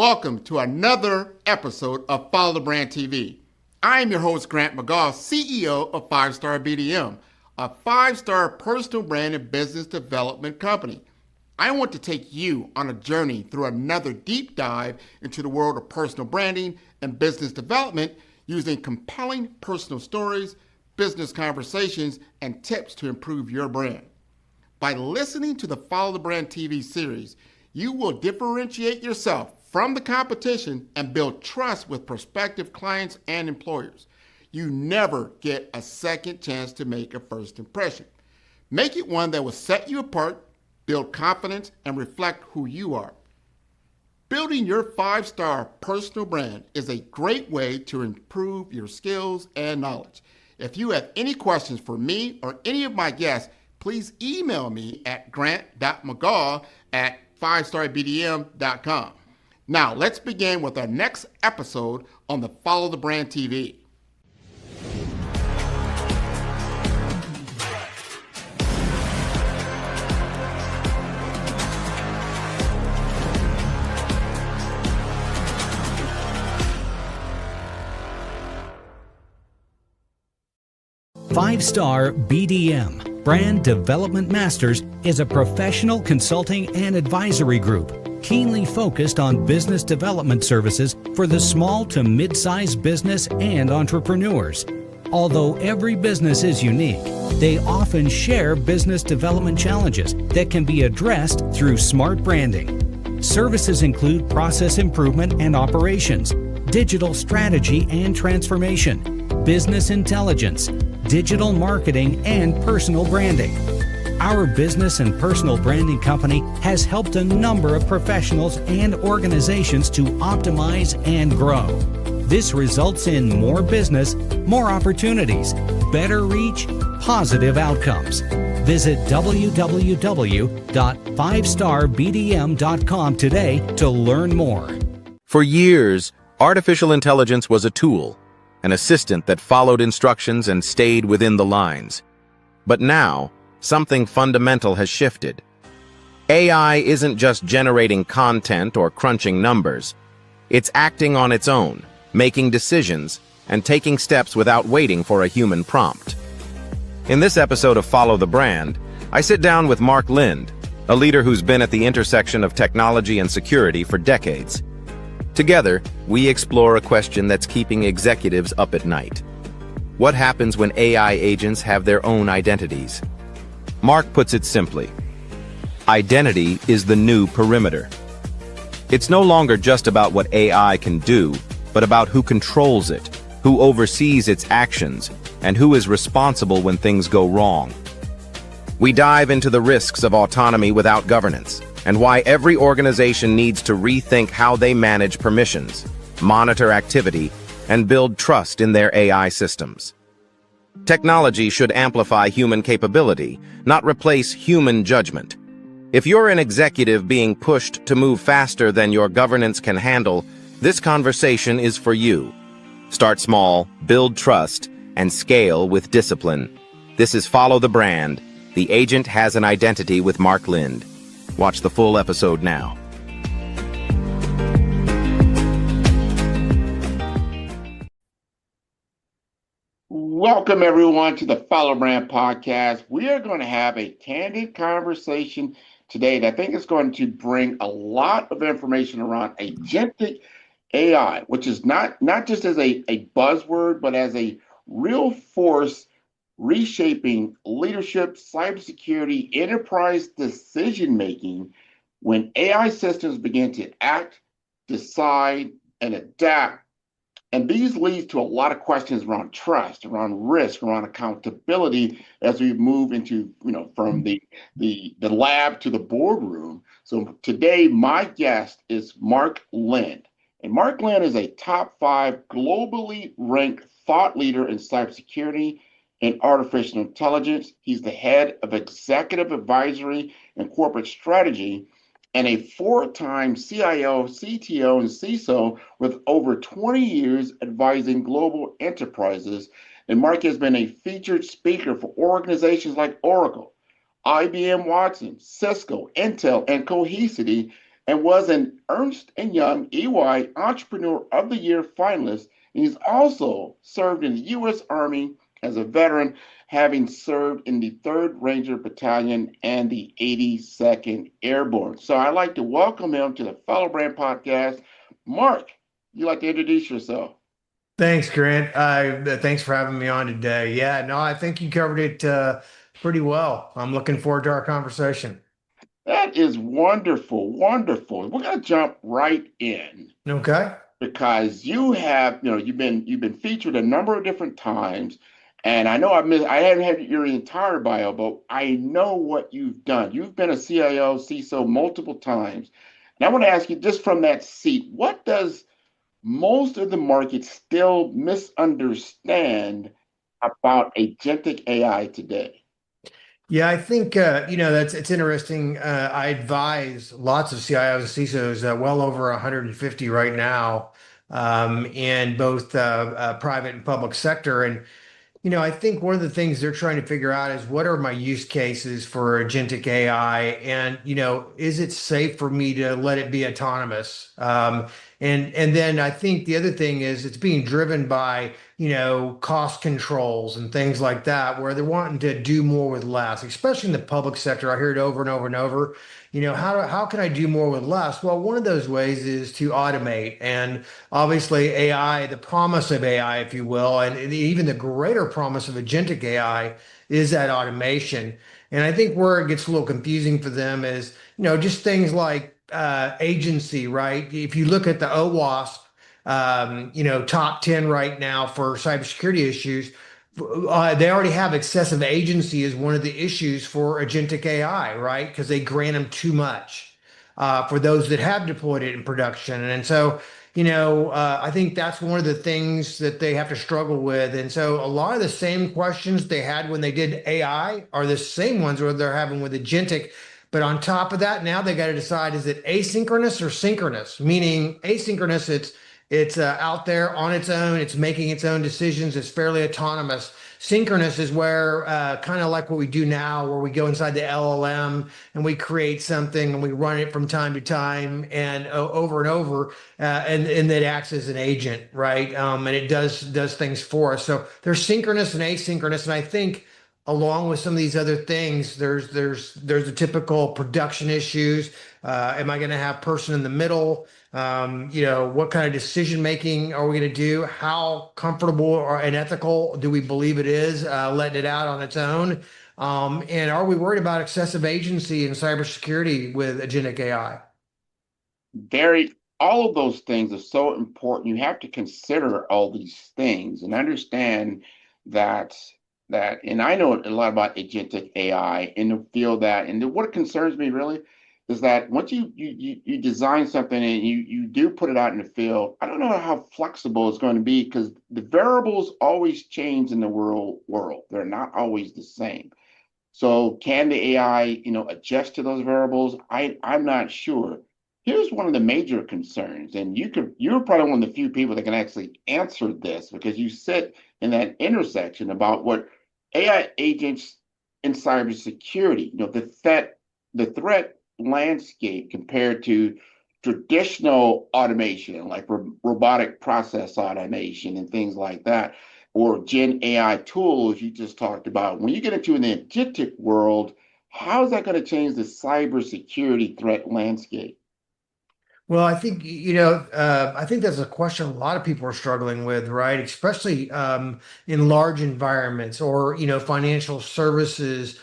Welcome to another episode of Follow the Brand TV. I am your host, Grant McGaugh, CEO of 5-Star BDM, a 5-star personal brand and business development company. I want to take you on a journey through another deep dive into the world of personal branding and business development using compelling personal stories, business conversations, and tips to improve your brand. By listening to the Follow the Brand TV series, you will differentiate yourself from the competition and build trust with prospective clients and employers. You never get a second chance to make a first impression. Make it one that will set you apart, build confidence, and reflect who you are. Building your 5-star personal brand is a great way to improve your skills and knowledge. If you have any questions for me or any of my guests, please email me at grant.mcgaugh@5starbdm.com. Now, let's begin with our next episode on the Follow the Brand TV. Five-Star BDM, Brand Development Masters, is a professional consulting and advisory group keenly focused on business development services for the small to mid-sized business and entrepreneurs. Although every business is unique, they often share business development challenges that can be addressed through smart branding. Services include process improvement and operations, digital strategy and transformation, business intelligence, digital marketing, and personal branding. Our business and personal branding company has helped a number of professionals and organizations to optimize and grow. This results in more business, more opportunities, better reach, positive outcomes. Visit www.5starbdm.com today to learn more. For years, artificial intelligence was a tool, an assistant that followed instructions and stayed within the lines. But now, something fundamental has shifted. AI isn't just generating content or crunching numbers. It's acting on its own, making decisions, and taking steps without waiting for a human prompt. In this episode of Follow the Brand, I sit down with Mark Lynd, a leader who's been at the intersection of technology and security for decades. Together, we explore a question that's keeping executives up at night. What happens when AI agents have their own identities? Mark puts it simply: identity is the new perimeter. It's no longer just about what AI can do, but about who controls it, who oversees its actions, and who is responsible when things go wrong. We dive into the risks of autonomy without governance, and why every organization needs to rethink how they manage permissions, monitor activity, and build trust in their AI systems. Technology should amplify human capability, not replace human judgment. If you're an executive being pushed to move faster than your governance can handle, this conversation is for you. Start small, build trust, and scale with discipline. This is Follow the Brand. The Agent Has an Identity with Mark Lynd. Watch the full episode now. Welcome, everyone, to the Follow Brand podcast. We are going to have a candid conversation today that I think is going to bring a lot of information around agentic AI, which is not just as a buzzword, but as a real force reshaping leadership, cybersecurity, enterprise decision-making when AI systems begin to act, decide, and adapt. And these lead to a lot of questions around trust, around risk, around accountability as we move into, from the lab to the boardroom. So today, my guest is Mark Lynd. And Mark Lynd is a top 5 globally ranked thought leader in cybersecurity and artificial intelligence. He's the head of executive advisory and corporate strategy and a 4-time CIO, CTO, and CISO with over 20 years advising global enterprises. And Mark has been a featured speaker for organizations like Oracle, IBM Watson, Cisco, Intel, and Cohesity, and was an Ernst and Young EY Entrepreneur of the Year finalist. And he's also served in the U.S. Army as a veteran, having served in the 3rd Ranger Battalion and the 82nd Airborne. So I'd like to welcome him to the Fellow Brand Podcast. Mark, you'd like to introduce yourself? Thanks, Grant. Thanks for having me on today. Yeah, no, I think you covered it pretty well. I'm looking forward to our conversation. That is wonderful, wonderful. We're going to jump right in Okay. because you've been featured a number of different times, and I know I haven't had your entire bio, but I know what you've done. You've been a CIO, CISO multiple times, and I want to ask you just from that seat, what does most of the market still misunderstand about agentic AI today? Yeah, I think that's it's interesting. I advise lots of CIOs and CISOs, well over 150 right now, in both private and public sector. And I think one of the things they're trying to figure out is what are my use cases for agentic AI, and is it safe for me to let it be autonomous? And then I think the other thing is it's being driven by cost controls and things like that, where they're wanting to do more with less, especially in the public sector. I hear it over and over and over. How can I do more with less? Well, one of those ways is to automate, and obviously AI, the promise of AI, if you will, and even the greater promise of agentic AI is that automation. And I think where it gets a little confusing for them is, just things like agency, right? If you look at the OWASP, top 10 right now for cybersecurity issues, they already have excessive agency as one of the issues for agentic AI, right? Because they grant them too much for those that have deployed it in production. And so, I think that's one of the things that they have to struggle with. And so a lot of the same questions they had when they did AI are the same ones where they're having with agentic. But on top of that, now they got to decide, is it asynchronous or synchronous? Meaning asynchronous, it's out there on its own. It's making its own decisions. It's fairly autonomous. Synchronous is where kind of like what we do now, where we go inside the LLM and we create something and we run it from time to time and over and over, and it acts as an agent, right? And it does things for us. So there's synchronous and asynchronous, and I think along with some of these other things, there's the typical production issues. Am I going to have person in the middle? What kind of decision making are we going to do? How comfortable or and ethical do we believe it is letting it out on its own? And are we worried about excessive agency in cybersecurity with agentic AI? Very, all of those things are so important. You have to consider all these things and understand that and I know a lot about agentic AI in the field that, and what concerns me really is that once you design something and you do put it out in the field, I don't know how flexible it's going to be because the variables always change in the world. They're not always the same. So can the AI, adjust to those variables? I'm not sure. Here's one of the major concerns, and you're probably one of the few people that can actually answer this because you sit in that intersection about what AI agents in cybersecurity, the threat landscape compared to traditional automation like robotic process automation and things like that, or Gen AI tools you just talked about. When you get into an agentic world, how is that going to change the cybersecurity threat landscape? Well, I think, I think that's a question a lot of people are struggling with, right? Especially in large environments or, financial services,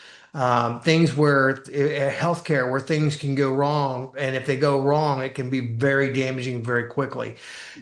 things where healthcare, where things can go wrong. And if they go wrong, it can be very damaging very quickly.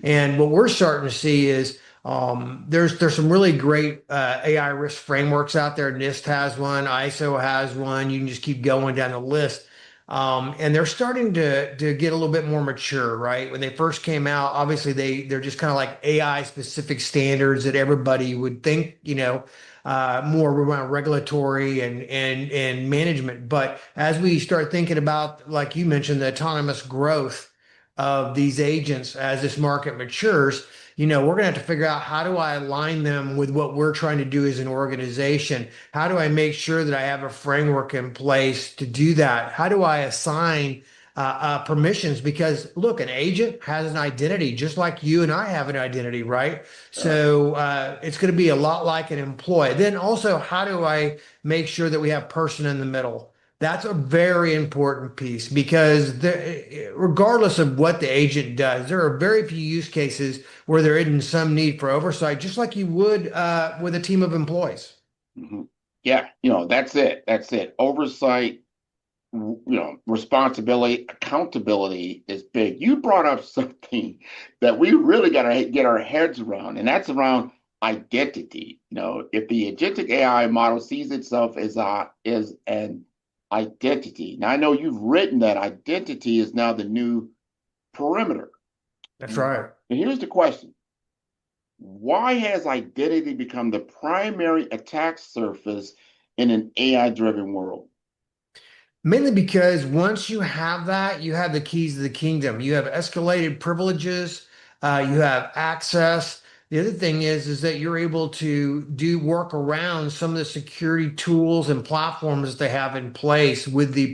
And what we're starting to see is there's some really great AI risk frameworks out there. NIST has one, ISO has one. You can just keep going down the list. And they're starting to get a little bit more mature, right? When they first came out, obviously they're just kind of like AI specific standards that everybody would think, more around regulatory and management. But as we start thinking about, like you mentioned, the autonomous growth of these agents as this market matures, we're going to have to figure out, how do I align them with what we're trying to do as an organization? How do I make sure that I have a framework in place to do that? How do I assign permissions, because look, an agent has an identity just like you and I have an identity, right? So it's going to be a lot like an employee. Then also, how do I make sure that we have person in the middle? That's a very important piece, because regardless of what the agent does, there are very few use cases where there isn't some need for oversight, just like you would with a team of employees. Mhm. Yeah, that's it. That's it. Oversight, responsibility, accountability is big. You brought up something that we really got to get our heads around, and that's around identity. If the agentic AI model sees itself as an identity. Now, I know you've written that identity is now the new perimeter. That's And right. here's the question. Why has identity become the primary attack surface in an AI-driven world? Mainly because once you have that, you have the keys to the kingdom. You have escalated privileges, you have access. The other thing is that you're able to do work around some of the security tools and platforms that they have in place with the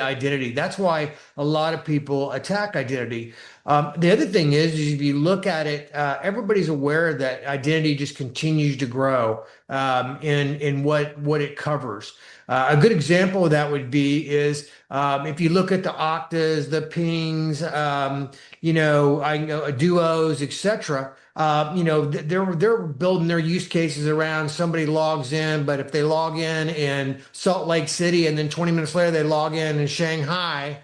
identity. That's why a lot of people attack identity. The other thing is if you look at it, everybody's aware that identity just continues to grow in what it covers. A good example of that would be is if you look at the Oktas, the pings, I know duos, etc. They're building their use cases around somebody logs in, but if they log in Salt Lake City and then 20 minutes later they log in Shanghai,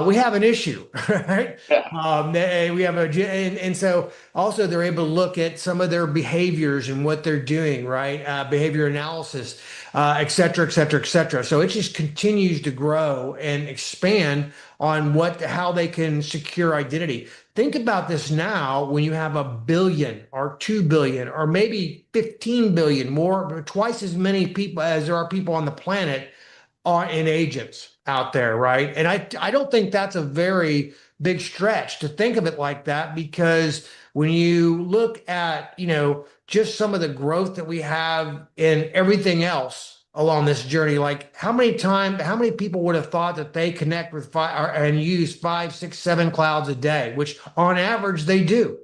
we have an issue, right? Yeah. We have and so also they're able to look at some of their behaviors and what they're doing, right? Behavior analysis, et cetera, et cetera, et cetera. So it just continues to grow and expand on how they can secure identity. Think about this now when you have 1 billion or 2 billion or maybe 15 billion, more, twice as many people as there are people on the planet are in agents out there, right? And I don't think that's a very big stretch to think of it like that, because when you look at, just some of the growth that we have in everything else along this journey, like how many people would have thought that they connect with and use 5, 6, 7 clouds a day, which on average they do,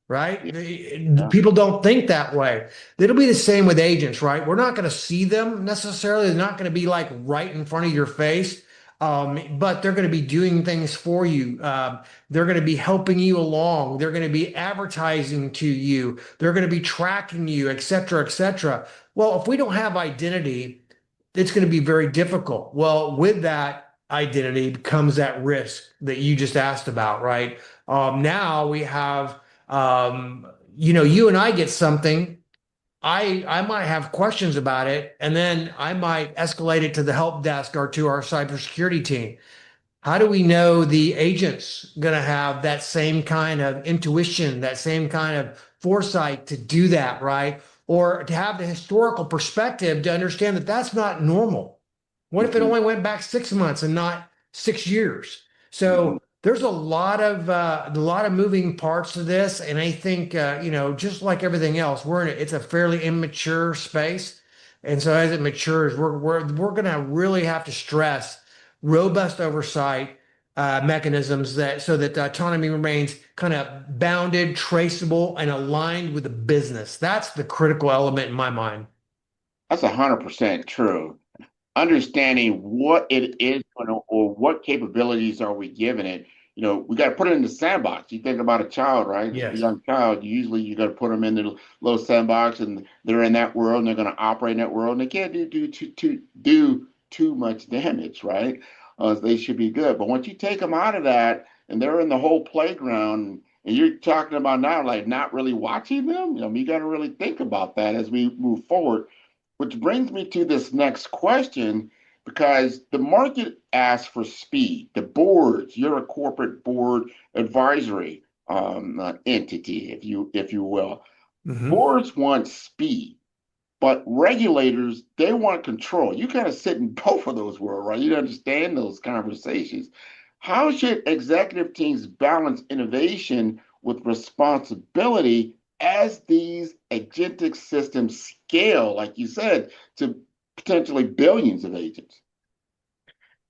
right? Yeah. People don't think that way. It'll be the same with agents, right? We're not going to see them necessarily. They're not going to be like right in front of your face, but they're going to be doing things for you. They're going to be helping you along. They're going to be advertising to you. They're going to be tracking you, et cetera, et cetera. Well, if we don't have identity, it's going to be very difficult. Well, with that identity comes that risk that you just asked about, right? Now we have, you and I get something. I might have questions about it, and then I might escalate it to the help desk or to our cybersecurity team. How do we know the agent's going to have that same kind of intuition, that same kind of foresight to do that, right? Or to have the historical perspective to understand that that's not normal. What if it Mhm. only went back 6 months and not 6 years? Mhm. So there's a lot of moving parts to this, and I think just like everything else, it's a fairly immature space, and so as it matures, we're going to really have to stress robust oversight mechanisms so that autonomy remains kind of bounded, traceable, and aligned with the business. That's the critical element in my mind. That's 100% true. Understanding what it is or what capabilities are we giving it. We got to put it in the sandbox. You think about a child, right? A Yes. young child, usually you got to put them in the little sandbox and they're in that world and they're going to operate in that world and they can't do too much damage, right? They should be good. But once you take them out of that and they're in the whole playground and you're talking about now like not really watching them, you got to really think about that as we move forward. Which brings me to this next question, because the market asks for speed. The boards, you're a corporate board advisory entity, if you will. Hmm. Boards want speed, but regulators, they want control. You kind of sit in both of those worlds, right? You understand those conversations. How should executive teams balance innovation with responsibility as these agentic systems scale, like you said, to potentially billions of agents?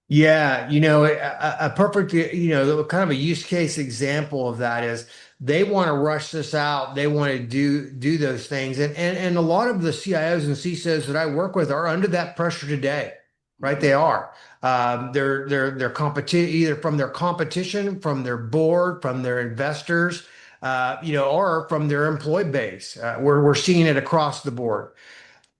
Yeah, a perfect, kind of a use case example of that is they want to rush this out. They want to do those things. And a lot of the CIOs and CISOs that I work with are under that pressure today, right? They are. They're competition either from their competition, from their board, from their investors, or from their employee base. We're seeing it across the board.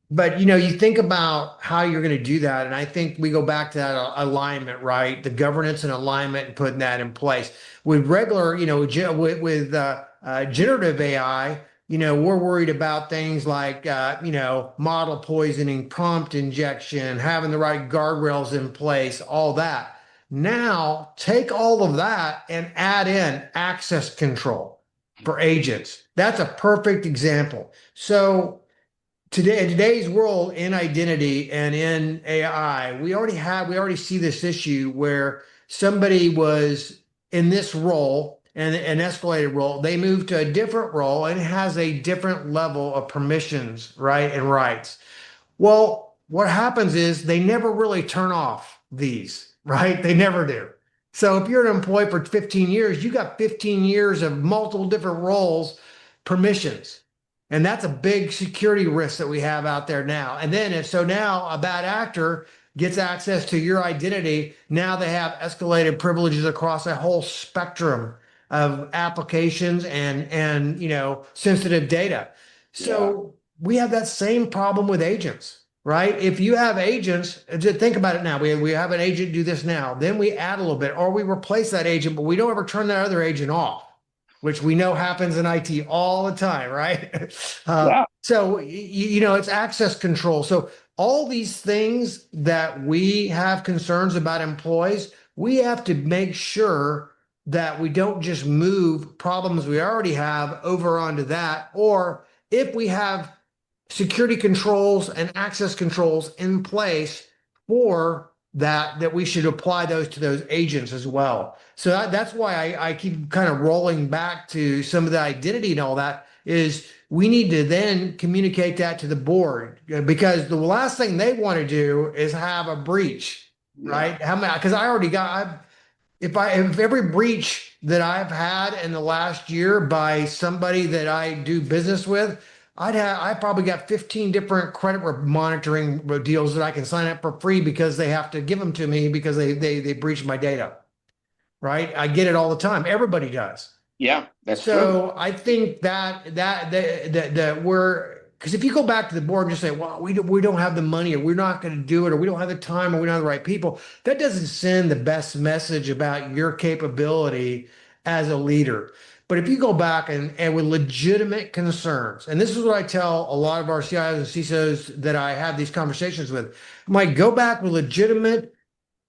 But you think about how you're going to do that, and I think we go back to that alignment, right? The governance and alignment, and putting that in place with regular, with generative AI. We're worried about things like, model poisoning, prompt injection, having the right guardrails in place, all that. Now, take all of that and add in access control for agents. That's a perfect example. So today, in today's world, in identity and in AI, we already see this issue where somebody was in this role and an escalated role, they move to a different role and it has a different level of permissions, right, and rights. Well, what happens is they never really turn off these, right? They never do. So if you're an employee for 15 years, you got 15 years of multiple different roles, permissions. And that's a big security risk that we have out there now. And then if so now a bad actor gets access to your identity, now they have escalated privileges across a whole spectrum of applications and sensitive data. Yeah. So we have that same problem with agents, right? If you have agents, just think about it now. We have an agent do this now, then we add a little bit, or we replace that agent, but we don't ever turn that other agent off, which we know happens in IT all the time, right? Yeah. So it's access control. So all these things that we have concerns about employees, we have to make sure that we don't just move problems we already have over onto that, or if we have security controls and access controls in place for that we should apply those to those agents as well. So that's why I keep kind of rolling back to some of the identity and all that is we need to then communicate that to the board because the last thing they want to do is have a breach, right? How many? Because I already got, if every breach that I've had in the last year by somebody that I do business with, I probably got 15 different credit monitoring deals that I can sign up for free because they have to give them to me because they breached my data, right? I get it all the time. Everybody does. Yeah, that's true. So I think that we're, because if you go back to the board and just say, well, we don't have the money or we're not going to do it or we don't have the time or we don't have the right people, that doesn't send the best message about your capability as a leader. But if you go back and with legitimate concerns, and this is what I tell a lot of our CIOs and CISOs that I have these conversations with, I'm like, go back with legitimate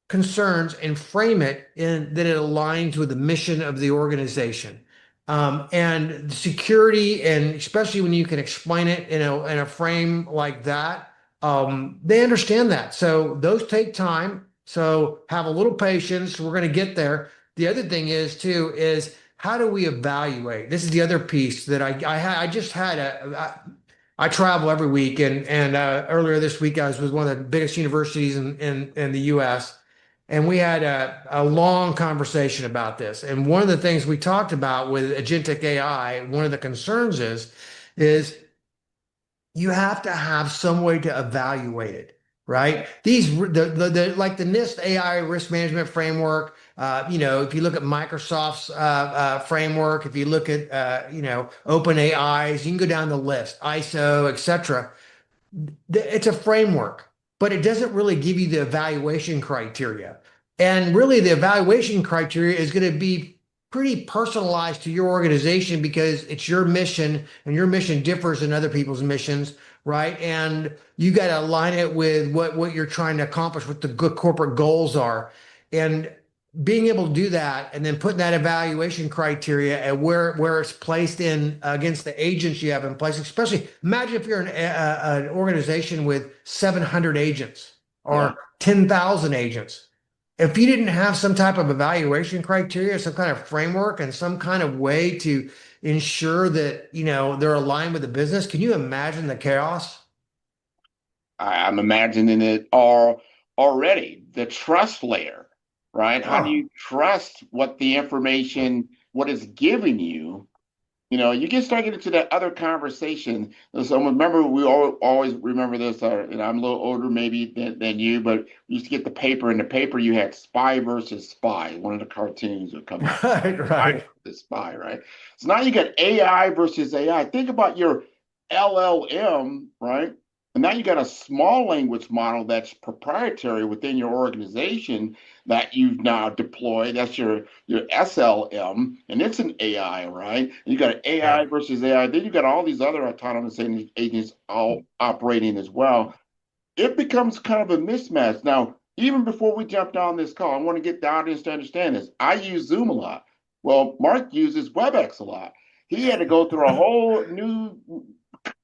concerns and frame it in that it aligns with the mission of the organization. And security, and especially when you can explain it in a frame like that, they understand that. So those take time. So have a little patience. We're going to get there. The other thing is too is how do we evaluate? This is the other piece that I just had I travel every week, and earlier this week I was with one of the biggest universities in the U.S. And we had a long conversation about this. And one of the things we talked about with Agentic AI, one of the concerns is you have to have some way to evaluate it, right? Like the NIST AI risk management framework. If you look at Microsoft's framework, if you look at OpenAI's, you can go down the list, ISO, et cetera. It's a framework, but it doesn't really give you the evaluation criteria. And really, the evaluation criteria is going to be pretty personalized to your organization because it's your mission and your mission differs than other people's missions, right? And you got to align it with what you're trying to accomplish, what the good corporate goals are. And being able to do that and then putting that evaluation criteria and where it's placed in against the agents you have in place, especially imagine if you're an organization with 700 agents Yeah. or 10,000 agents. If you didn't have some type of evaluation criteria, some kind of framework and some kind of way to ensure that, they're aligned with the business, can you imagine the chaos? I'm imagining it all already, the trust layer, right? How do Oh, you trust what the information, what it's giving you? You know, you can start getting into that other conversation. So remember, we always remember this. You know, I'm a little older maybe than you, but we used to get the paper. In the paper, you had Spy versus Spy. One of the cartoons would come up. right, Spy right. versus Spy, right? So now you got AI versus AI. Think about your LLM, right? And now you got a small language model that's proprietary within your organization that you've now deployed. That's your SLM, and it's an AI, right? And you got an AI Yeah. versus AI. Then you got all these other autonomous agents all operating as well. It becomes kind of a mismatch. Now, even before we jump down this call, I want to get the audience to understand this. I use Zoom a lot. Well, Mark uses WebEx a lot. He had to go through a whole new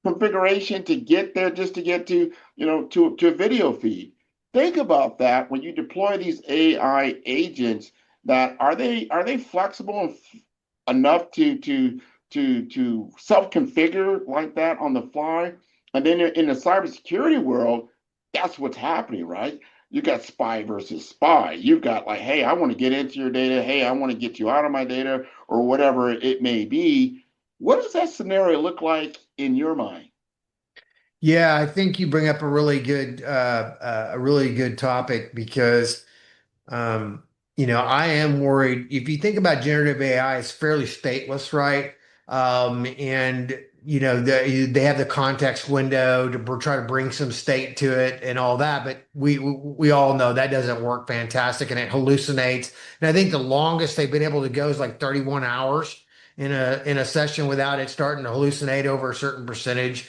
configuration to get there, just to get to, you know, to a video feed. Think about that when you deploy these AI agents. That are they flexible enough to self configure like that on the fly? And then in the cybersecurity world, that's what's happening, right? You got spy versus spy. You've got like, hey, I want to get into your data. Hey, I want to get you out of my data, or whatever it may be. What does that scenario look like in your mind? Yeah, I think you bring up a really good topic because Um, I am worried. If you think about generative AI, it's fairly stateless, right? And they have the context window to try to bring some state to it and all that, but we all know that doesn't work fantastic and it hallucinates. And I think the longest they've been able to go is like 31 hours in a session without it starting to hallucinate over a certain percentage.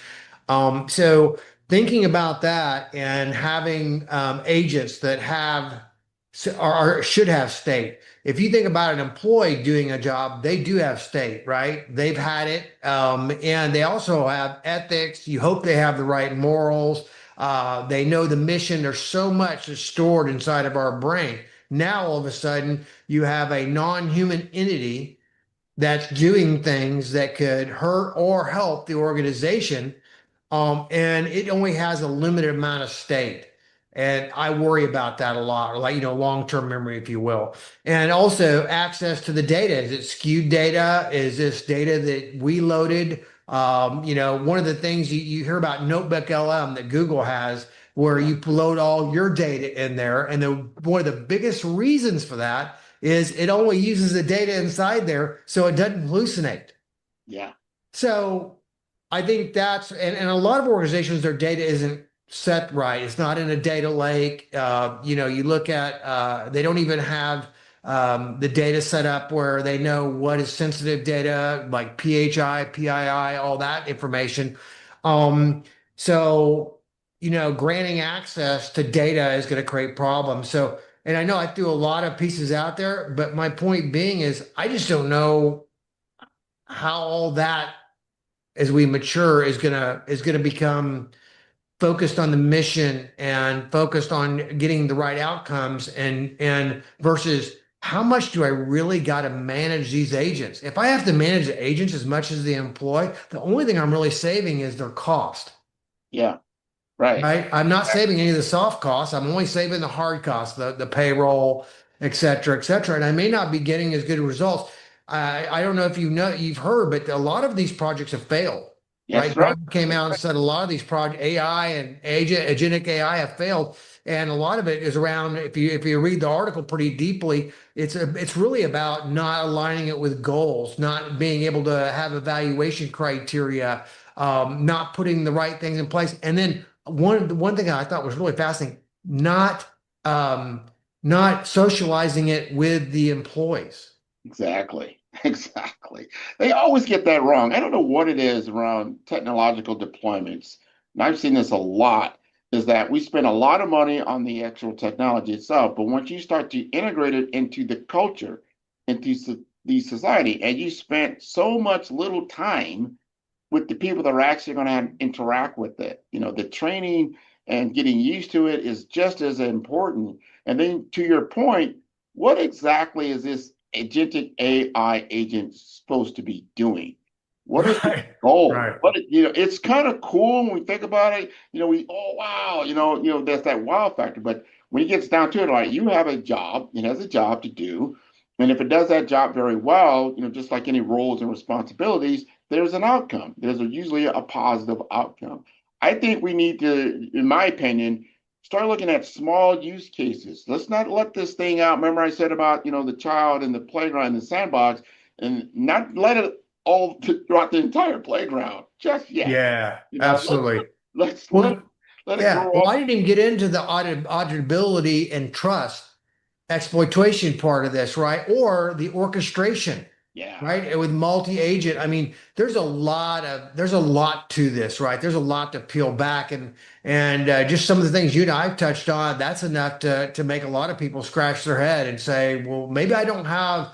So thinking about that and having agents that have should have state. If you think about an employee doing a job, they do have state, right? They've had it, and they also have ethics. You hope they have the right morals. They know the mission. There's so much that's stored inside of our brain. Now, all of a sudden, you have a non-human entity that's doing things that could hurt or help the organization, and it only has a limited amount of state. And I worry about that a lot, or like, long-term memory, if you will. And also access to the data. Is it skewed data? Is this data that we loaded? One of the things you hear about Notebook LM that Google has, where Yeah, you load all your data in there. And one of the biggest reasons for that is it only uses the data inside there, so it doesn't hallucinate. yeah, So I think and a lot of organizations, their data isn't set right. It's not in a data lake. You look at, they don't even have the data set up where they know what is sensitive data, like PHI, PII, all that information. Um, so, granting access to data is going to create problems. So, and I know I threw a lot of pieces out there, but my point being is I just don't know how all that as we mature is gonna become focused on the mission and focused on getting the right outcomes and versus how much do I really got to manage these agents? If I have to manage the agents as much as the employee, the only thing I'm really saving is their cost. yeah, right. Right? I'm not saving any of the soft costs. I'm only saving the hard costs, the payroll, et cetera, et cetera. And I may not be getting as good results. I don't know if you've heard, but a lot of these projects have failed. Yes, Right? right. Gartner came out and said a lot of these project AI and agentic AI have failed, and a lot of it is around. If you read the article pretty deeply, it's really about not aligning it with goals, not being able to have evaluation criteria, not putting the right things in place, and then one thing I thought was really fascinating, um, not socializing it with the employees. Exactly. Exactly. They always get that wrong. I don't know what it is around technological deployments. And I've seen this a lot, is that we spend a lot of money on the actual technology itself, but once you start to integrate it into the culture, into the society, and you spent so much little time with the people that are actually going to interact with it. You know, the training and getting used to it is just as important. And then to your point, what exactly is this agentic AI agent supposed to be doing? What is the Right. goal? Right. It's kind of cool when we think about it. We, oh wow, that's that wow factor. But when it gets down to it, like you have a job, it has a job to do. And if it does that job very well, just like any roles and responsibilities, there's an outcome. There's usually a positive outcome. I think we need to, in my opinion, start looking at small use cases. Let's not let this thing out. Remember, I said about, the child in the playground, in the sandbox, and not let it all throughout the entire playground just yet. Yeah, You know, let's absolutely. let's let Well, let it yeah. grow Well, up. I didn't even get into the auditability and trust exploitation part of this, right? Or the orchestration, Yeah, right? And with multi-agent, I mean, there's a lot to this, right? There's a lot to peel back, and just some of the things you and I've touched on. That's enough to make a lot of people scratch their head and say, well, maybe I don't have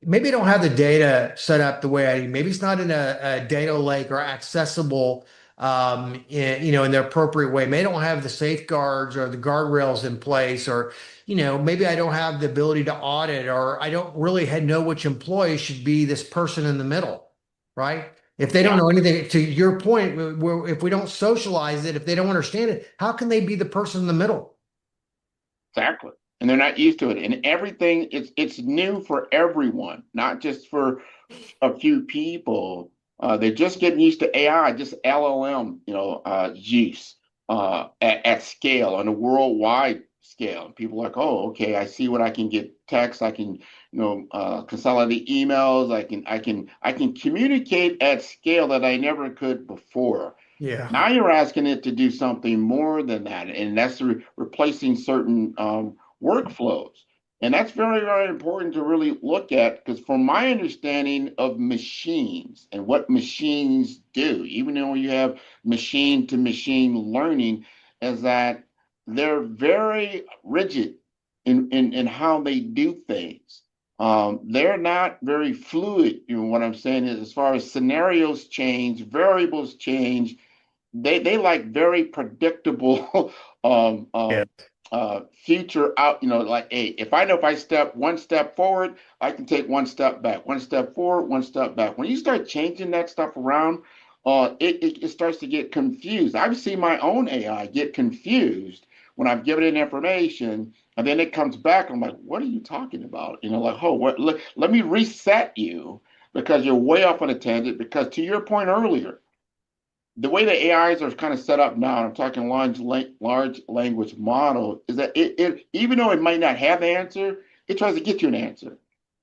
the data set up the way I need. Maybe it's not in a data lake or accessible, in the appropriate way. Maybe I don't have the safeguards or the guardrails in place, or, maybe I don't have the ability to audit, or I don't really know which employee should be this person in the middle, right? If they don't yeah, know anything, to your point, if we don't socialize it, if they don't understand it, how can they be the person in the middle? exactly. And they're not used to it. And everything it's new for everyone, not just for a few people. They're just getting used to AI, just LLM, use at scale on a worldwide scale. And people are like, oh, okay, I see what I can get text. I can, consolidate emails. I can communicate at scale that I never could before. Yeah. Now you're asking it to do something more than that, and that's replacing certain workflows. And that's very, very important to really look at because, from my understanding of machines and what machines do, even though you have machine to machine learning, is that they're very rigid in how they do things. They're not very fluid. What I'm saying is, as far as scenarios change, variables change, they like very predictable um, Yeah. um, future out. Like, hey, if I know if I step one step forward, I can take one step back, one step forward, one step back. When you start changing that stuff around, it starts to get confused. I've seen my own AI get confused when I've given it information. And then it comes back. I'm like, what are you talking about? Like, oh, let me reset you because you're way off on a tangent. Because to your point earlier, the way the AIs are kind of set up now, I'm talking large language model, is that even though it might not have the answer, it tries to get you an answer.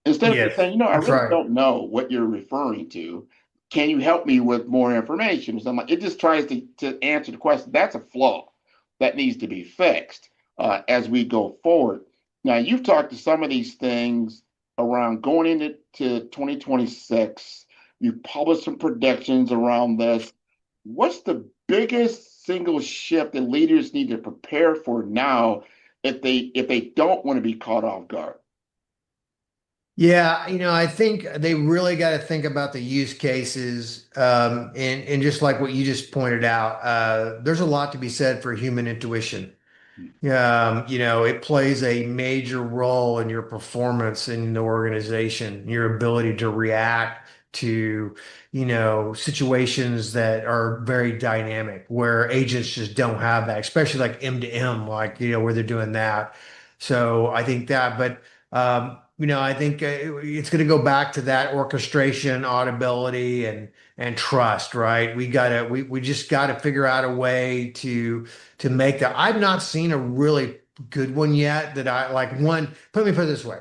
Instead of just Yes, saying, I that's really right. don't know what you're referring to. Can you help me with more information? So I'm like, it just tries to answer the question. That's a flaw that needs to be fixed as we go forward. Now, you've talked to some of these things around going into 2026. You've published some predictions around this. What's the biggest single shift that leaders need to prepare for now if they don't want to be caught off guard? Yeah, I think they really got to think about the use cases, and just like what you just pointed out, there's a lot to be said for human intuition. It plays a major role in your performance in the organization, your ability to react to, situations that are very dynamic, where agents just don't have that, especially like M to M, like, where they're doing that. So I think that, but, I think it's going to go back to that orchestration, audibility, and trust, right? We just gotta figure out a way to make that. I've not seen a really good one yet that I like. Let me put it this way.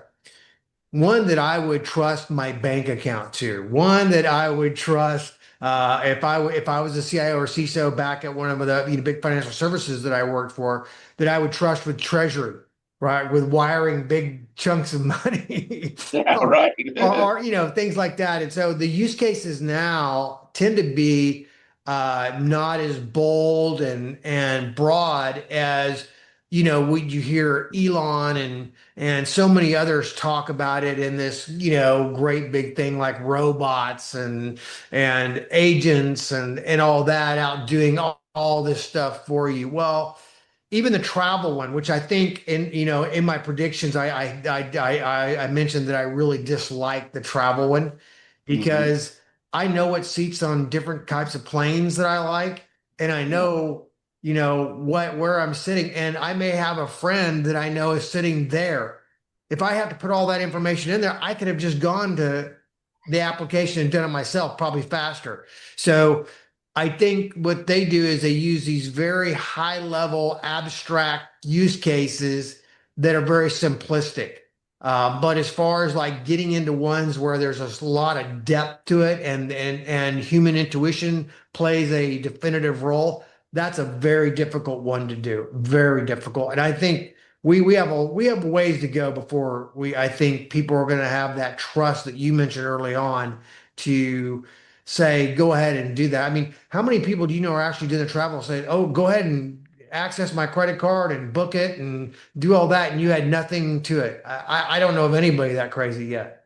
One that I would trust my bank account to. One that I would trust if I was a CIO or CISO back at one of the big financial services that I worked for, that I would trust with treasury, right? With wiring big chunks of money Yeah, or, right. things like that. And so the use cases now tend to be not as bold and broad as what you hear Elon and so many others talk about it in this great big thing like robots and agents and all that out doing all this stuff for you. Well, even the travel one, which I think in my predictions, I mentioned that I really dislike the travel one Hmm. because I know what seats on different types of planes that I like, and I Yeah. know where I'm sitting, and I may have a friend that I know is sitting there. If I have to put all that information in there, I could have just gone to the application and done it myself, probably faster. So I think what they do is they use these very high level abstract use cases that are very simplistic. But as far as like getting into ones where there's a lot of depth to it and human intuition plays a definitive role, that's a very difficult one to do. Very difficult. And I think we have ways to go before I think people are going to have that trust that you mentioned early on to say, go ahead and do that. I mean, how many people do you know are actually doing the travel saying, oh, go ahead and access my credit card and book it and do all that, and you had nothing to it? I don't know of anybody that crazy yet.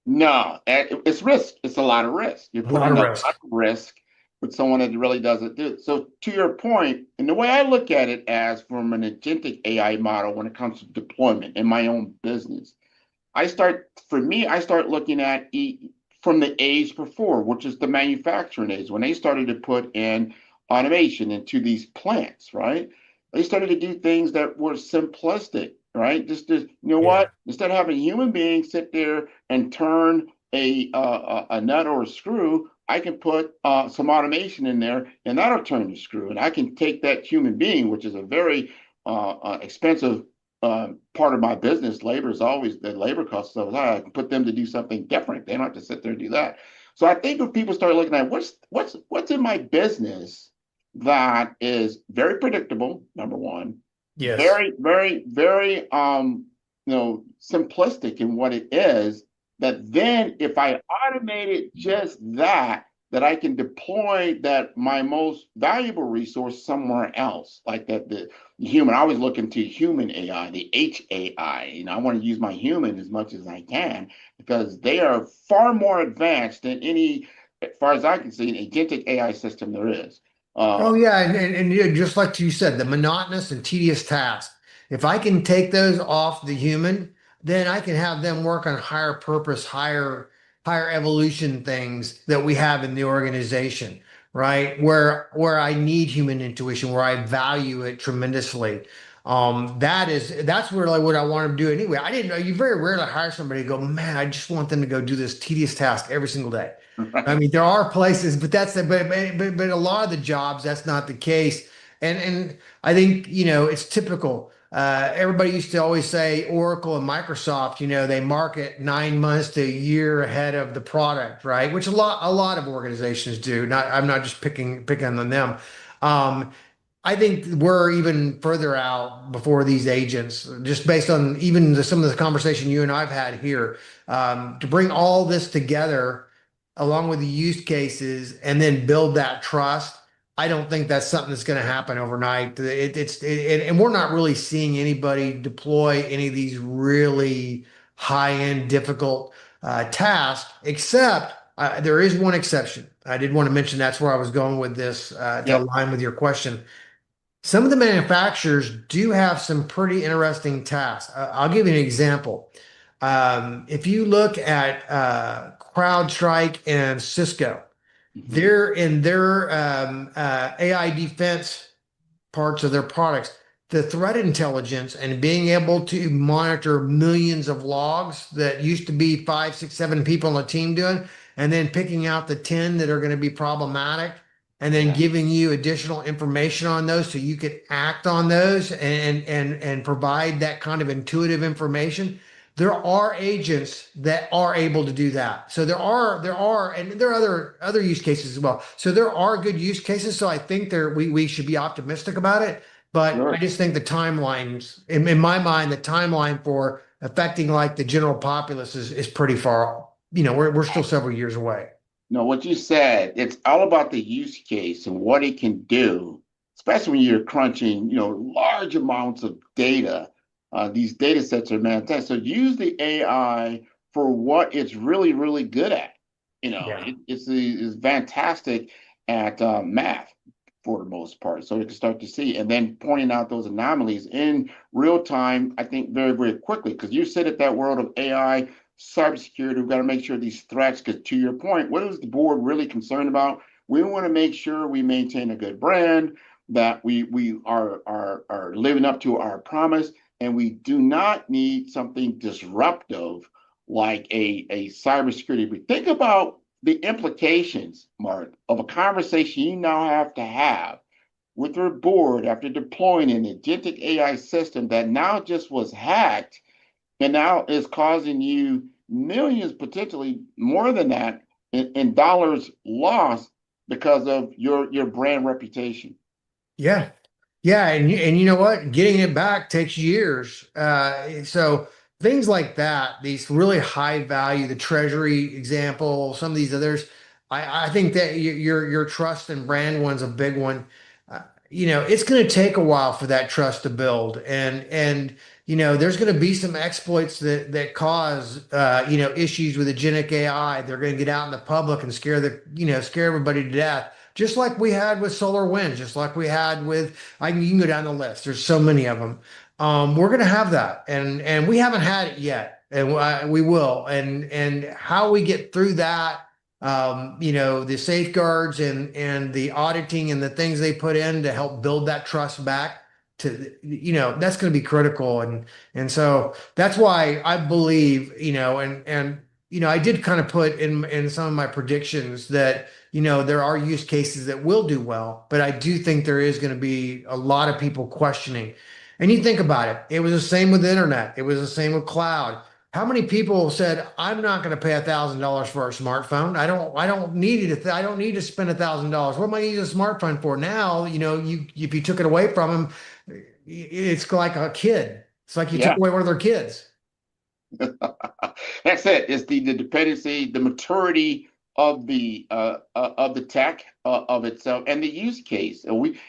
No, it's risk. It's a lot of risk. You're A lot putting of a risk. lot of risk with someone that really doesn't do it. So to your point, and the way I look at it as from an agentic AI model when it comes to deployment in my own business, I start looking at from the age before, which is the manufacturing age, when they started to put in automation into these plants, right? They started to do things that were simplistic, right? Just Yeah. what? Instead of having a human being sit there and turn a nut or a screw, I can put some automation in there, and that'll turn the screw. And I can take that human being, which is a very expensive part of my business. Labor is always the labor costs so high. I can put them to do something different. They don't have to sit there and do that. So I think if people start looking at what's in my business that is very predictable, number one, Yes. very simplistic in what it is, that then if I automated just that I can deploy that my most valuable resource somewhere else, like that the human. I always look into human AI, the HAI. I want to use my human as much as I can because they are far more advanced than any, as far as I can see, an agentic AI system there is. Oh yeah, and yeah, just like you said, the monotonous and tedious tasks. If I can take those off the human, then I can have them work on higher purpose, higher evolution things that we have in the organization, right? Where I need human intuition, where I value it tremendously. That's really what I want to do anyway. I didn't know you very rarely hire somebody to go, man, I just want them to go do this tedious task every single day. I right. mean, there are places, but but a lot of the jobs that's not the case, and I think it's typical. Everybody used to always say Oracle and Microsoft, they market 9 months to a year ahead of the product, right? Which a lot of organizations do. I'm not just picking on them. Um, I think we're even further out before these agents, just based on even some of the conversation you and I've had here, to bring all this together along with the use cases and then build that trust. I don't think that's something that's going to happen overnight. And we're not really seeing anybody deploy any of these really high-end, difficult tasks, except there is one exception. I did want to mention that's where I was going with this to Yep. align with your question. Some of the manufacturers do have some pretty interesting tasks. I'll give you an example. If you look at CrowdStrike and Cisco, Mhm. they're in their AI defense parts of their products. The threat intelligence and being able to monitor millions of logs that used to be five, six, seven people on a team doing, and then picking out the 10 that are going to be problematic, and then Yeah. giving you additional information on those so you can act on those and provide that kind of intuitive information. There are agents that are able to do that. So and there are other use cases as well. So there are good use cases. So I think we should be optimistic about it. But I Sure. just think the timelines, in my mind, the timeline for affecting like the general populace is pretty far. We're still several years away. No, what you said, it's all about the use case and what it can do, especially when you're crunching, large amounts of data. These data sets are fantastic. So use the AI for what it's really, really good at. Yeah. It's fantastic at math for the most part. So you can start to see, and then pointing out those anomalies in real time, I think very, very quickly, because you sit at that world of AI cybersecurity. We've got to make sure these threats, because to your point, what is the board really concerned about? We want to make sure we maintain a good brand. that we are living up to our promise, and we do not need something disruptive like a cybersecurity. But think about the implications, Mark, of a conversation you now have to have with your board after deploying an agentic AI system that now just was hacked and now is causing you millions, potentially more than that, in dollars lost because of your brand reputation. Yeah. Yeah, and you know what? Getting it back takes years. So things like that, these really high value, the treasury example, some of these others, I think that your trust and brand one's a big one. It's going to take a while for that trust to build, and there's going to be some exploits that cause issues with agentic AI. They're going to get out in the public and scare everybody to death. Just like we had with SolarWinds, just like we had with, you can go down the list. There's so many of them. We're going to have that, and we haven't had it yet, and we will. And how we get through that, the safeguards and the auditing and the things they put in to help build that trust back to, that's going to be critical. And so that's why I believe, I did kind of put in some of my predictions that there are use cases that will do well, but I do think there is going to be a lot of people questioning. And you think about it, it was the same with the internet. It was the same with cloud. How many people said, I'm not going to pay $1,000 for a smartphone. I don't need it. I don't need to spend $1,000. What am I using a smartphone for? Now, if you took it away from them, it's like a kid. It's like you took Yeah. away one of their kids. That's it. It's the dependency, the maturity of the tech of itself, and the use case. And we've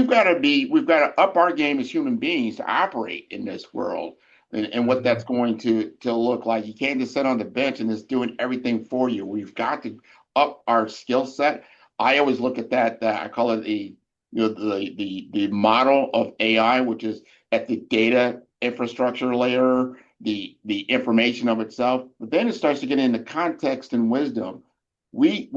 got to up our game as human beings to operate in this world, and what that's going to look like. You can't just sit on the bench and it's doing everything for you. We've got to up our skill set. I always look at that. I call it the model of AI, which is at the data infrastructure layer, the information of itself, but then it starts to get into context and wisdom. We've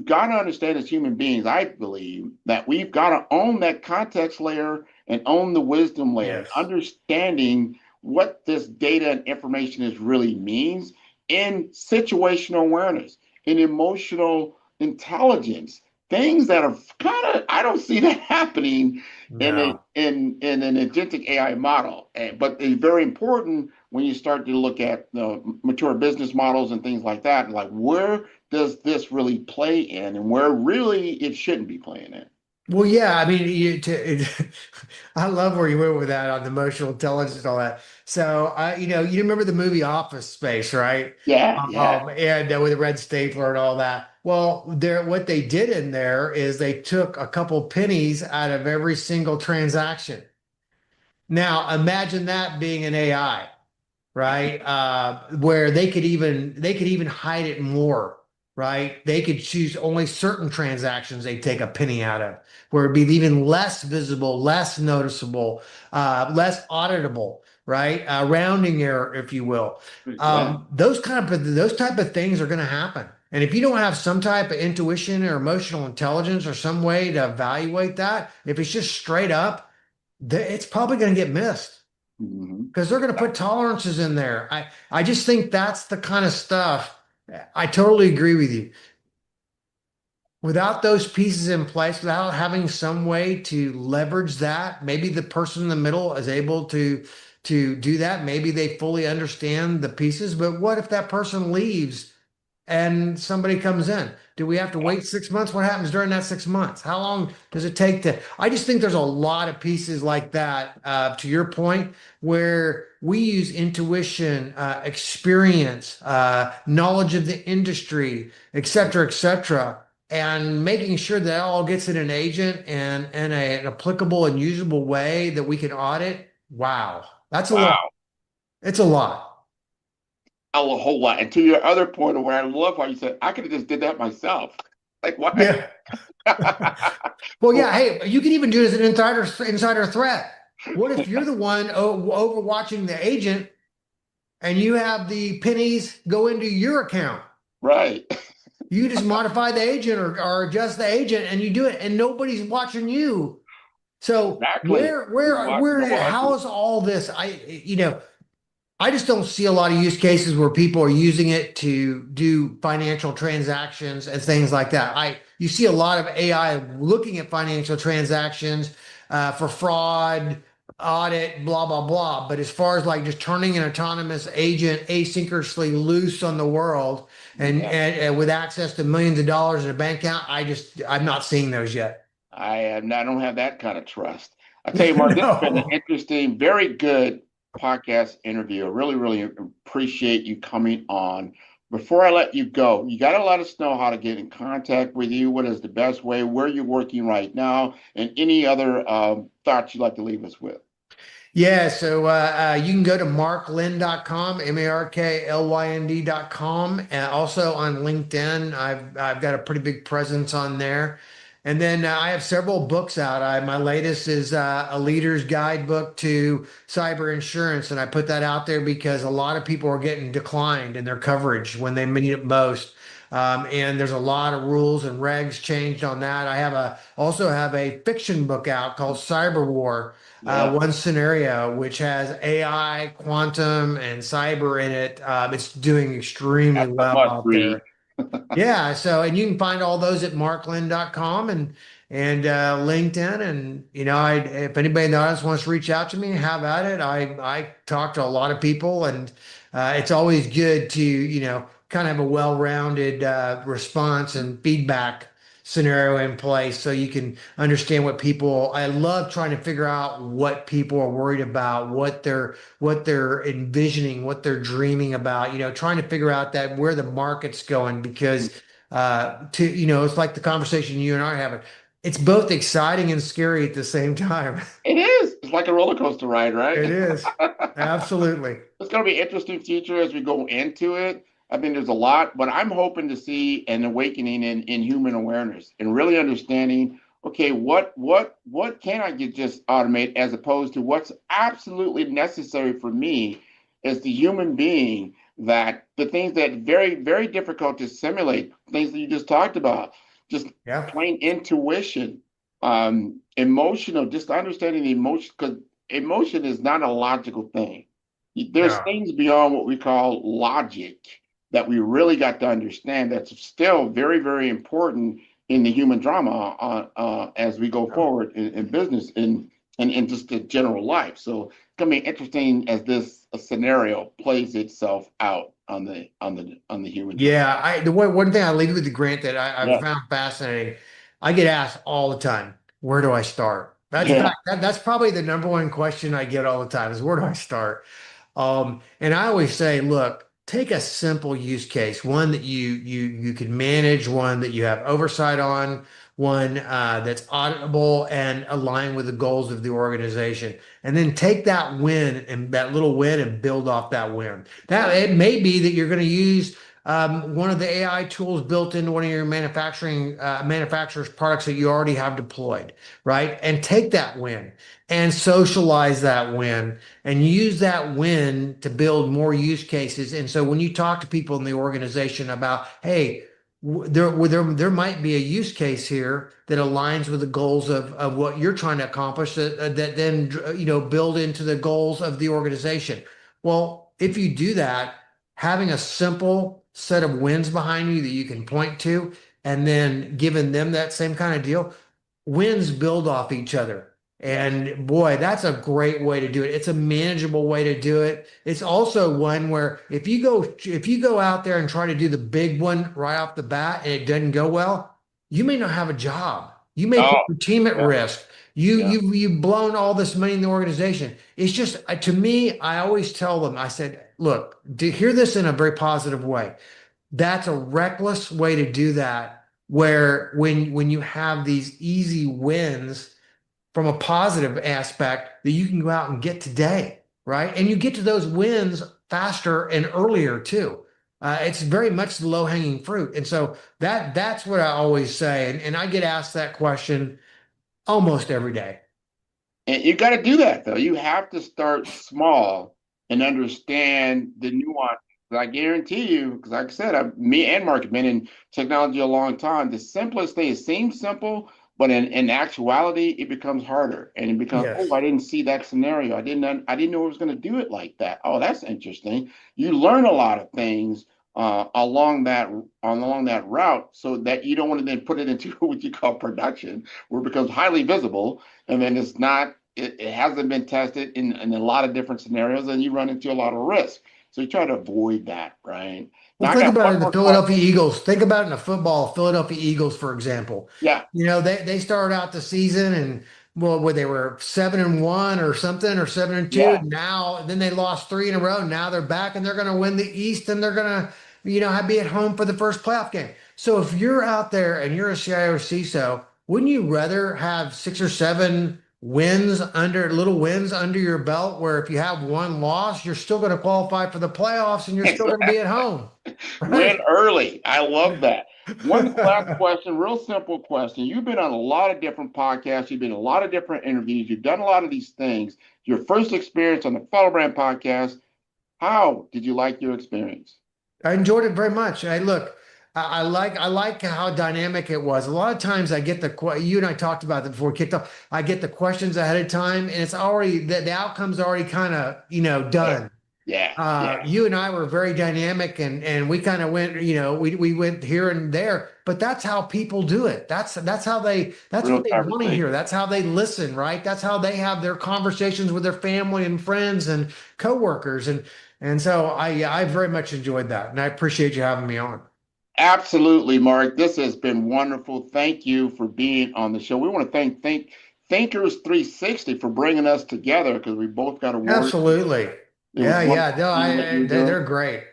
got to understand as human beings, I believe, that we've got to own that context layer and own the wisdom layer, Yes. understanding what this data and information is really means in situational awareness, in emotional intelligence, things that are kind of, I don't see that happening No. in an agentic AI model. But it's very important when you start to look at mature business models and things like that, like where does this really play in, and where really it shouldn't be playing in. Well, yeah, I mean, I love where you went with that on the emotional intelligence and all that. So, you remember the movie Office Space, right? Yeah, yeah. And with the red stapler and all that. Well, what they did in there is they took a couple pennies out of every single transaction. Now, imagine that being an AI, right? Where they could even hide it more, right? They could choose only certain transactions they take a penny out of, where it'd be even less visible, less noticeable, less auditable, right? Rounding error, if you will. Yeah. Those type of things are going to happen. And if you don't have some type of intuition or emotional intelligence or some way to evaluate that, if it's just straight up, it's probably going to get missed Mhm. because they're going to put tolerances in there. I just think that's the kind of stuff. I totally agree with you. Without those pieces in place, without having some way to leverage that, maybe the person in the middle is able to do that. Maybe they fully understand the pieces, but what if that person leaves and somebody comes in? Do we have to wait 6 months? What happens during that 6 months? How long does it take to? I just think there's a lot of pieces like that, to your point, where we use intuition, experience, knowledge of the industry, et cetera, and making sure that all gets in an agent and in an applicable and usable way that we can audit. Wow, that's a lot. Wow. It's a lot. A whole lot. And to your other point, where I love how you said, I could have just did that myself. Like, why? Yeah. Well, yeah. Hey, you can even do it as an insider threat. What if you're the one overwatching the agent and you have the pennies go into your account? Right. You just modify the agent or adjust the agent and you do it and nobody's watching you. So Exactly. Who's watching the how watching? is all this? I just don't see a lot of use cases where people are using it to do financial transactions and things like that. You see a lot of AI looking at financial transactions for fraud, audit, blah blah blah. But as far as like just turning an autonomous agent asynchronously loose on the world Yeah. and with access to millions of dollars in a bank account, I'm not seeing those yet. I don't have that kind of trust. I tell you, Mark, this has been an No. interesting, very good podcast interview. I really, really appreciate you coming on. Before I let you go, you got to let us know how to get in contact with you. What is the best way? Where you're working right now, and any other thoughts you'd like to leave us with. Yeah, so you can go to marklynd.com, marklynd.com, and also on LinkedIn. I've got a pretty big presence on there. And then I have several books out. My latest is a leader's guidebook to cyber insurance, and I put that out there because a lot of people are getting declined in their coverage when they need it most. And there's a lot of rules and regs changed on that. Also have a fiction book out called Cyber War, Yeah, one scenario which has AI, quantum, and cyber in it. It's doing extremely that's a well must out read. there. Yeah, so and you can find all those at marklynd.com and LinkedIn. And if anybody in the audience wants to reach out to me, have at it. I talk to a lot of people, and it's always good to kind of have a well-rounded response and feedback scenario in place so you can understand what people. I love trying to figure out what people are worried about, what they're envisioning, what they're dreaming about, trying to figure out that where the market's going because it's like the conversation you and I are having. It's both exciting and scary at the same time. It is. It's like a roller coaster ride, It right? is. Absolutely. It's going to be an interesting future as we go into it. I think there's a lot, but I'm hoping to see an awakening in human awareness and really understanding, okay, what can I get just automate as opposed to what's absolutely necessary for me as the human being, that the things that very, very difficult to simulate, things that you just talked about, just Yeah. plain intuition, emotional, just understanding the emotion, because emotion is not a logical thing. There's No. things beyond what we call logic that we really got to understand that's still very, very important in the human drama as we go No. forward in business and in just the general life. So it's gonna be interesting as this scenario plays itself out on the human drama. Yeah, the one thing I leave with the Grant that I've Yeah, found fascinating, I get asked all the time, where do I start? That's in yeah, fact that's probably the number one question I get all the time is where do I start? And I always say, look, take a simple use case, one that you can manage, one that you have oversight on, one that's auditable and aligned with the goals of the organization. And then take that win and that little win and build off that win. That it may be that you're going to use one of the AI tools built into one of your manufacturer's products that you already have deployed, right? And take that win and socialize that win and use that win to build more use cases. And so when you talk to people in the organization about, hey, there might be a use case here that aligns with the goals of what you're trying to accomplish that then build into the goals of the organization. Well, if you do that, having a simple set of wins behind you that you can point to, and then giving them that same kind of deal, wins build off each other. yes. And boy, that's a great way to do it. It's a manageable way to do it. It's also one where if you go out there and try to do the big one right off the bat and it doesn't go well, you may not have a job. You may put Oh, your team at yeah, risk. You yeah. you you've blown all this money in the organization. It's just to me, I always tell them, I said, look, to hear this in a very positive way. That's a reckless way to do that, where when you have these easy wins from a positive aspect that you can go out and get today, right? And you get to those wins faster and earlier too. It's very much the low-hanging fruit. And so that's what I always say. And I get asked that question almost every day. And you got to do that though. You have to start small and understand the nuance. I guarantee you, because like I said, me and Mark have been in technology a long time. The simplest thing, it seems simple, but in actuality, it becomes harder, and it becomes, oh, Yes. I didn't see that scenario. I didn't know I was going to do it like that. Oh, that's interesting. You learn a lot of things along that route, so that you don't want to then put it into what you call production, where it becomes highly visible, and then it's not. It hasn't been tested in a lot of different scenarios, and you run into a lot of risk. So you try to avoid that, right? Well, Now I think got about it one in the more question. Philadelphia Eagles. Think about it in the football, Philadelphia Eagles, for example. Yeah, They started out the season and well, where they were 7-1 or something, or 7-2. yeah, Now, then they lost three in a row. Now they're back and they're going to win the East, and they're going to, be at home for the first playoff game. So if you're out there and you're a CIO or CISO, wouldn't you rather have 6 or 7 little wins under your belt, where if you have one loss, you're still going to qualify for the playoffs and you're still going to be at home, win right? early. I love that. One last question, real simple question. You've been on a lot of different podcasts. You've been in a lot of different interviews. You've done a lot of these things. Your first experience on the Follow Brand podcast. How did you like your experience? I enjoyed it very much. I like how dynamic it was. A lot of times I get you and I talked about that before we kicked off. I get the questions ahead of time, and it's already the outcome's already kind of, Yeah, done. yeah, yeah. You and I were very dynamic, and we kind of went, we went here and there, but that's how people do it. That's Real what they want to hear. conversation. That's how they listen, right? That's how they have their conversations with their family and friends and coworkers. And so I very much enjoyed that, and I appreciate you having me on. Absolutely, Mark. This has been wonderful. Thank you for being on the show. We want to thank Thinkers 360 for bringing us together, because we both got awards. Absolutely. It was Yeah. wonderful No, seeing what you're they're doing. great.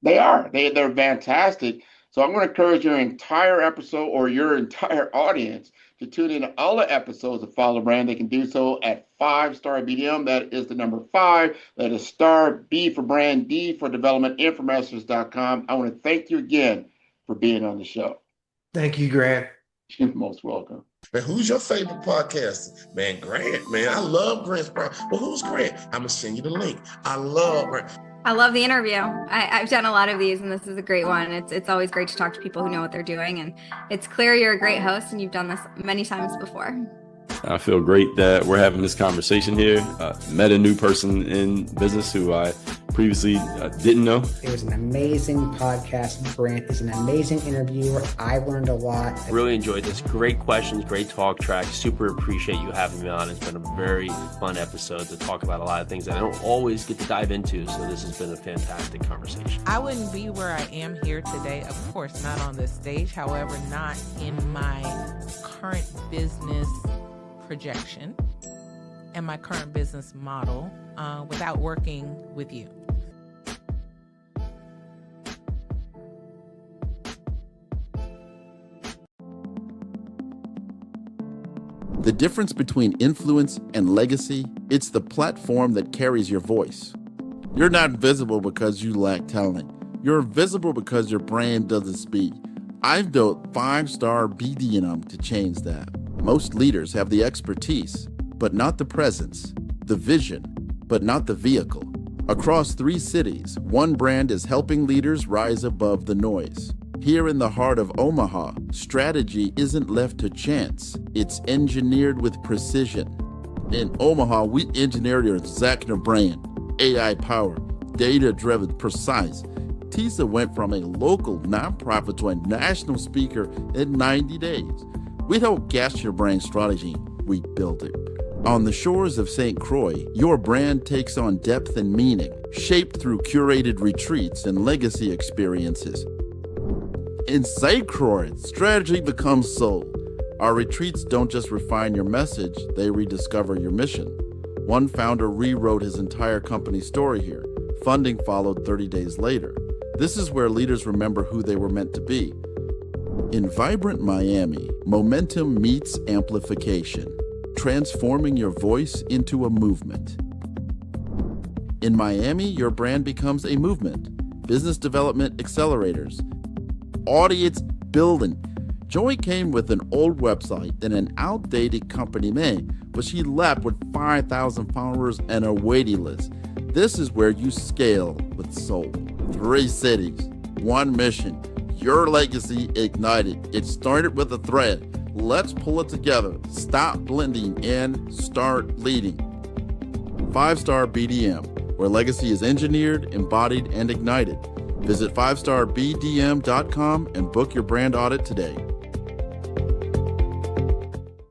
They are. They're fantastic. So I'm going to encourage your entire episode, or your entire audience, to tune in to all the episodes of Follow Brand. They can do so at 5-star BDM. That is the number 5. That is star, B for brand, D for development, informasters.com. I want to thank you again for being on the show. Thank you, Grant. You're most welcome. Man, who's your favorite podcaster? Man, Grant, man. I love Grant's podcast. Well, who's Grant? I'm going to send you the link. I love Grant. I love the interview. I've done a lot of these, and this is a great one. It's always great to talk to people who know what they're doing, and it's clear you're a great host, and you've done this many times before. I feel great that we're having this conversation here. Met a new person in business who I previously didn't know. It was an amazing podcast. Grant is an amazing interviewer. I learned a lot. Really enjoyed this. Great questions, great talk track. Super appreciate you having me on. It's been a very fun episode to talk about a lot of things that I don't always get to dive into. So this has been a fantastic conversation. I wouldn't be where I am here today, of course, not on this stage. However, not in my current business projection and my current business model without working with you. The difference between influence and legacy, it's the platform that carries your voice. You're not visible because you lack talent. You're visible because your brand doesn't speak. I've built 5-star BDM to change that. Most leaders have the expertise, but not the presence, the vision, but not the vehicle. Across 3 cities, one brand is helping leaders rise above the noise. Here in the heart of Omaha, strategy isn't left to chance. It's engineered with precision. In Omaha, we engineered your executive brand, AI-powered, data-driven, precise. TISA went from a local nonprofit to a national speaker in 90 days. We don't guess your brand strategy, we build it. On the shores of St. Croix, your brand takes on depth and meaning, shaped through curated retreats and legacy experiences. In St. Croix, strategy becomes soul. Our retreats don't just refine your message, they rediscover your mission. One founder rewrote his entire company story here. Funding followed 30 days later. This is where leaders remember who they were meant to be. In vibrant Miami, momentum meets amplification, transforming your voice into a movement. In Miami, your brand becomes a movement. Business development accelerators, audience building. Joy came with an old website and an outdated company name, but she left with 5,000 followers and a waiting list. This is where you scale with soul. 3 cities, 1 mission, your legacy ignited. It started with a thread. Let's pull it together. Stop blending and start leading. 5-Star BDM, where legacy is engineered, embodied, and ignited. Visit 5starbdm.com and book your brand audit today.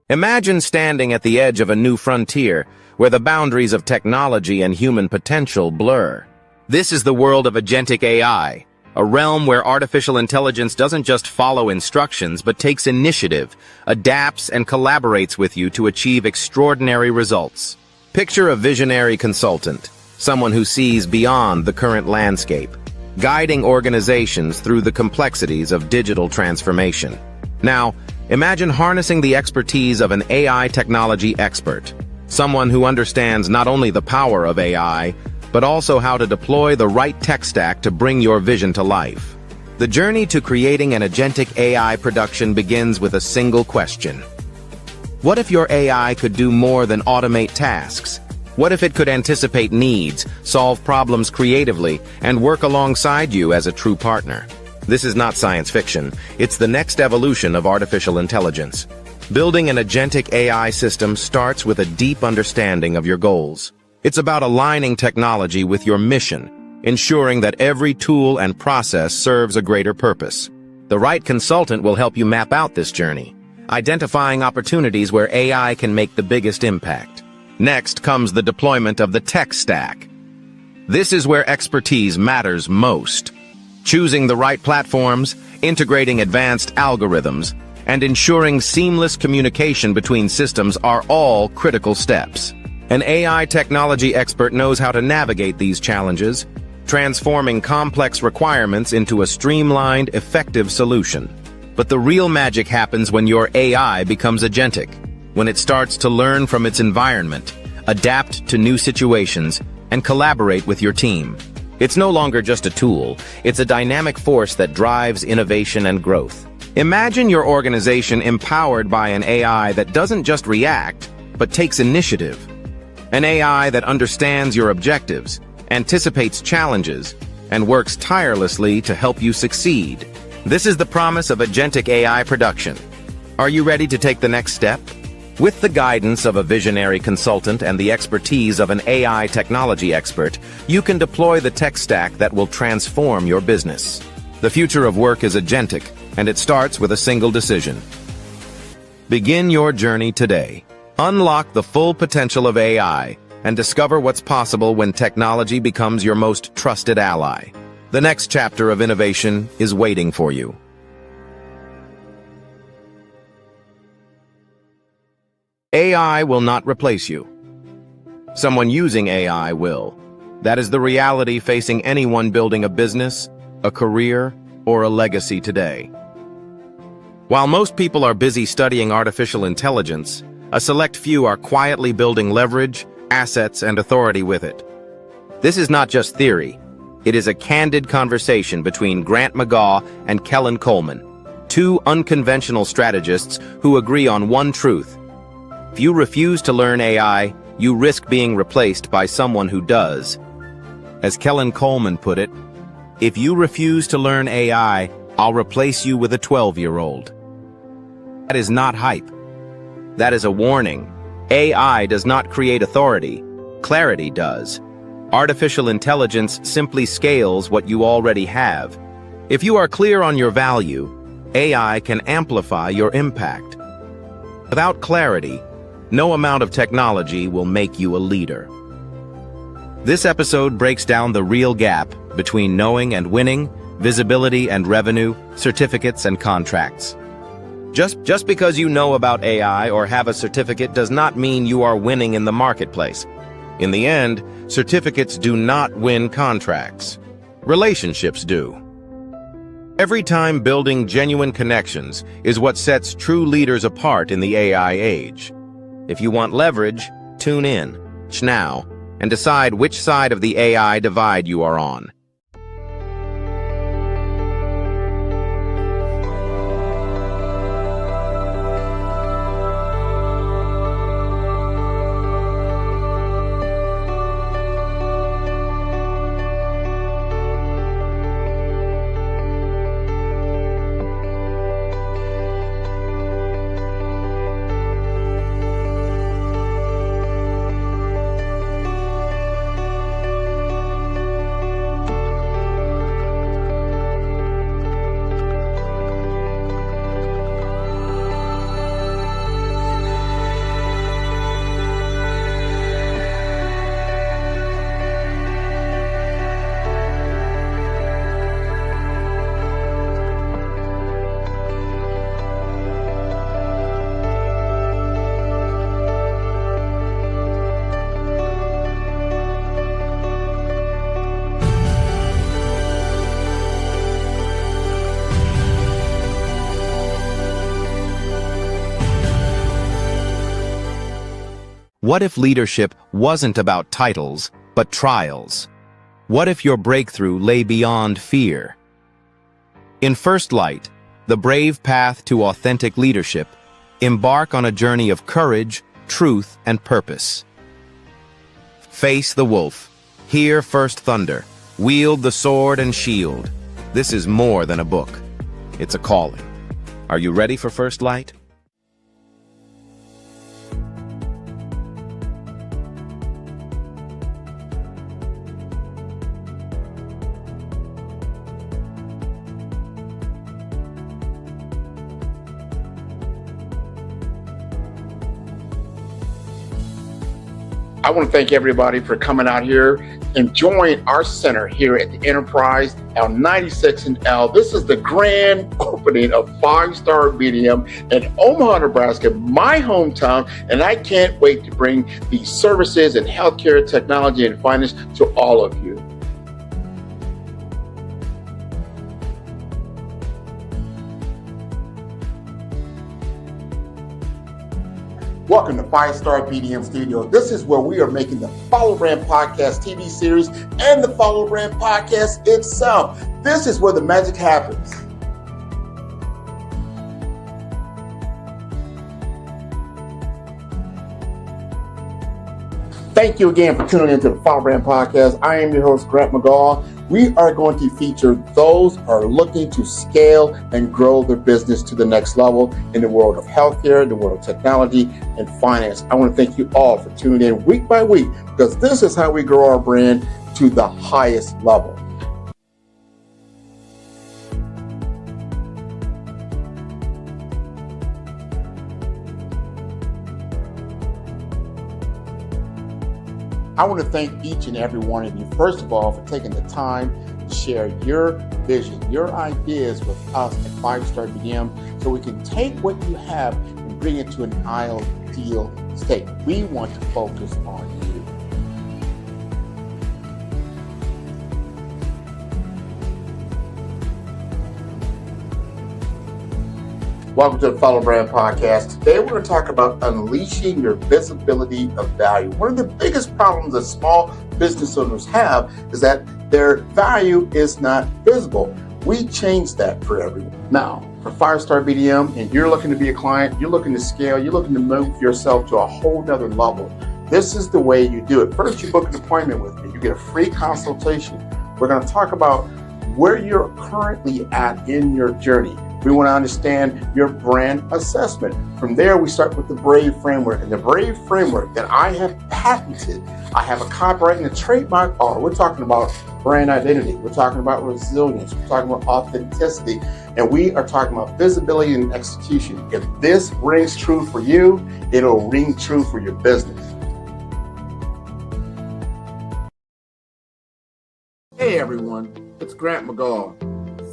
Imagine standing at the edge of a new frontier where the boundaries of technology and human potential blur. This is the world of Agentic AI, a realm where artificial intelligence doesn't just follow instructions but takes initiative, adapts, and collaborates with you to achieve extraordinary results. Picture a visionary consultant, someone who sees beyond the current landscape, guiding organizations through the complexities of digital transformation. Now, imagine harnessing the expertise of an AI technology expert, someone who understands not only the power of AI, but also how to deploy the right tech stack to bring your vision to life. The journey to creating an agentic AI production begins with a single question. What if your AI could do more than automate tasks? What if it could anticipate needs, solve problems creatively, and work alongside you as a true partner? This is not science fiction. It's the next evolution of artificial intelligence. Building an agentic AI system starts with a deep understanding of your goals. It's about aligning technology with your mission, ensuring that every tool and process serves a greater purpose. The right consultant will help you map out this journey, identifying opportunities where AI can make the biggest impact. Next comes the deployment of the tech stack. This is where expertise matters most. Choosing the right platforms, integrating advanced algorithms, and ensuring seamless communication between systems are all critical steps. An AI technology expert knows how to navigate these challenges, transforming complex requirements into a streamlined, effective solution. But the real magic happens when your AI becomes agentic, when it starts to learn from its environment, adapt to new situations, and collaborate with your team. It's no longer just a tool, it's a dynamic force that drives innovation and growth. Imagine your organization empowered by an AI that doesn't just react, but takes initiative. An AI that understands your objectives, anticipates challenges, and works tirelessly to help you succeed. This is the promise of agentic AI production. Are you ready to take the next step? With the guidance of a visionary consultant and the expertise of an AI technology expert, you can deploy the tech stack that will transform your business. The future of work is agentic, and it starts with a single decision. Begin your journey today. Unlock the full potential of AI and discover what's possible when technology becomes your most trusted ally. The next chapter of innovation is waiting for you. AI will not replace you. Someone using AI will. That is the reality facing anyone building a business, a career, or a legacy today. While most people are busy studying artificial intelligence, a select few are quietly building leverage, assets, and authority with it. This is not just theory. It is a candid conversation between Grant McGaugh and Kellen Coleman, two unconventional strategists who agree on one truth. If you refuse to learn AI, you risk being replaced by someone who does. As Kellen Coleman put it, if you refuse to learn AI, I'll replace you with a 12-year-old. That is not hype. That is a warning. AI does not create authority. Clarity does. Artificial intelligence simply scales what you already have. If you are clear on your value, AI can amplify your impact. Without clarity, no amount of technology will make you a leader. This episode breaks down the real gap between knowing and winning, visibility and revenue, certificates and contracts. Just because you know about AI or have a certificate does not mean you are winning in the marketplace. In the end, certificates do not win contracts. Relationships do. Every time building genuine connections is what sets true leaders apart in the AI age. If you want leverage, tune in, now, and decide which side of the AI divide you are on. What if leadership wasn't about titles, but trials? What if your breakthrough lay beyond fear? In First Light, The Brave Path to Authentic Leadership, embark on a journey of courage, truth, and purpose. Face the wolf, hear first thunder, wield the sword and shield. This is more than a book. It's a calling. Are you ready for First Light? I want to thank everybody for coming out here and join our center here at the Enterprise L96 and L. This is the grand opening of 5-Star BDM in Omaha, Nebraska, my hometown, and I can't wait to bring these services in healthcare, technology, and finance to all of you. Welcome to 5-Star BDM Studio. This is where we are making the Follow Brand Podcast TV series and the Follow Brand Podcast itself. This is where the magic happens. Thank you again for tuning into the Follow Brand Podcast. I am your host, Grant McGaugh. We are going to feature those who are looking to scale and grow their business to the next level in the world of healthcare, the world of technology, and finance. I want to thank you all for tuning in week by week, because this is how we grow our brand to the highest level. I want to thank each and every one of you, first of all, for taking the time to share your vision, your ideas with us at 5-Star BDM, so we can take what you have and bring it to an ideal state. We want to focus on you. Welcome to the Follow Brand Podcast. Today we're going to talk about unleashing your visibility of value. One of the biggest problems that small business owners have is that their value is not visible. We change that for everyone. Now, for 5-Star BDM, and you're looking to be a client, you're looking to scale, you're looking to move yourself to a whole nother level. This is the way you do it. First, you book an appointment with me. You get a free consultation. We're going to talk about where you're currently at in your journey. We want to understand your brand assessment. From there, we start with the BRAVE framework. And the BRAVE framework that I have patented, I have a copyright and a trademark on. We're talking about brand identity. We're talking about resilience. We're talking about authenticity. And we are talking about visibility and execution. If this rings true for you, it'll ring true for your business. Hey everyone, it's Grant McGaugh,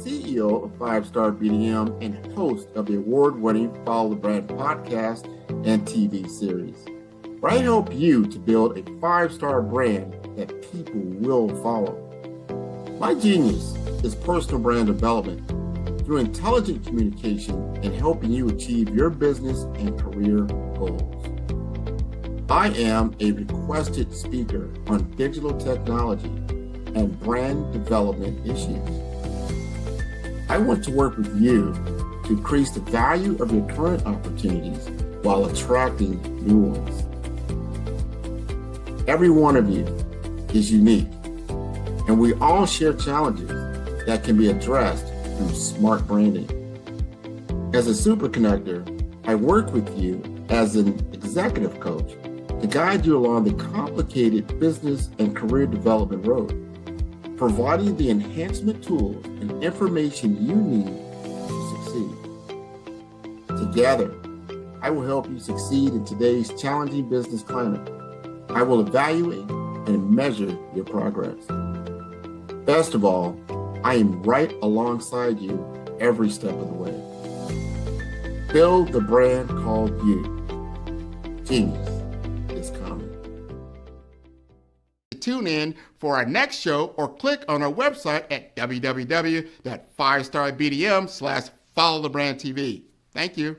CEO of 5-Star BDM and host of the award-winning Follow the Brand podcast and TV series, where I help you to build a 5-star brand that people will follow. My genius is personal brand development through intelligent communication and helping you achieve your business and career goals. I am a requested speaker on digital technology and brand development issues. I want to work with you to increase the value of your current opportunities while attracting new ones. Every one of you is unique, and we all share challenges that can be addressed through smart branding. As a super connector, I work with you as an executive coach to guide you along the complicated business and career development road, providing the enhancement tools and information you need to succeed. Together, I will help you succeed in today's challenging business climate. I will evaluate and measure your progress. Best of all, I am right alongside you every step of the way. Build the brand called you. Genius is coming. Tune in for our next show or click on our website at www.5starbdm/followthebrandtv. Thank you.